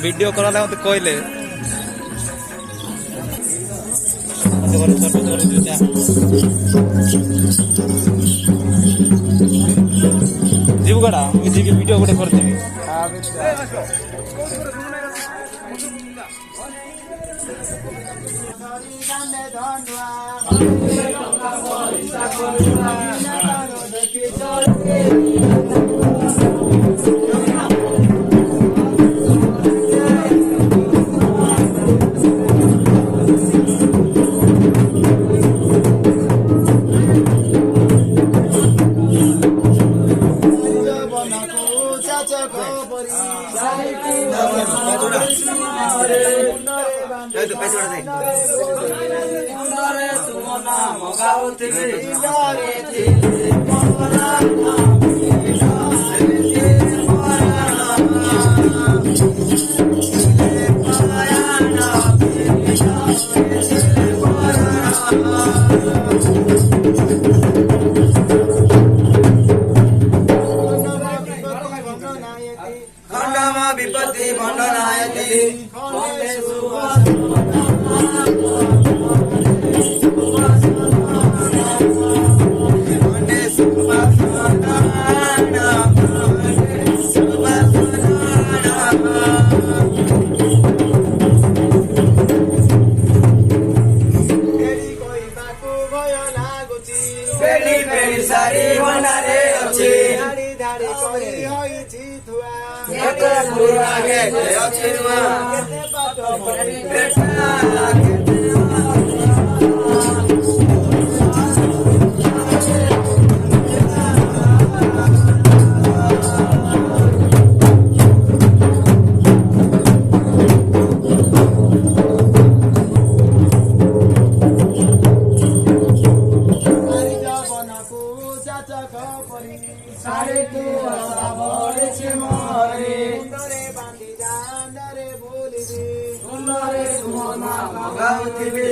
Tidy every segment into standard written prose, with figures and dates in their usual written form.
video करा मत कहले जीवगड़ा जी वीडियो गोटे करदेवी विपत्ति मंडनायति सारी बनारे अच्छे धाड़ी करी होइछि थुआ केते पुरा गेते अछि नुआ केते पाटो पड़ी बेटा सारे तू साबरे छे मोरे सुंदरे बांधी जांदरे बोली दे सुंदरे तुमना मगावती बे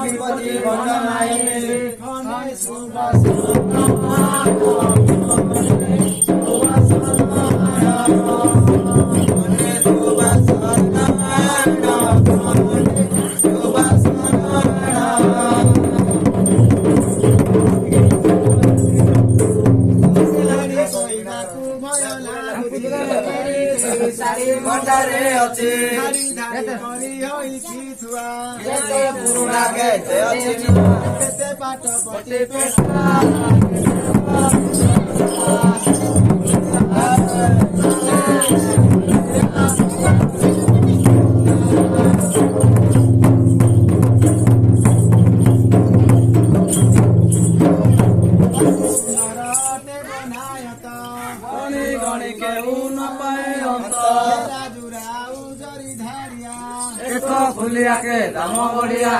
विपत्ति मंडनायति खने सुबास सारी मंडारे अछि धारी धारी करी होइछि थुआ केते पुरा गेते अछि केते पाट पटे पेटा खुलिया के दाम बढ़िया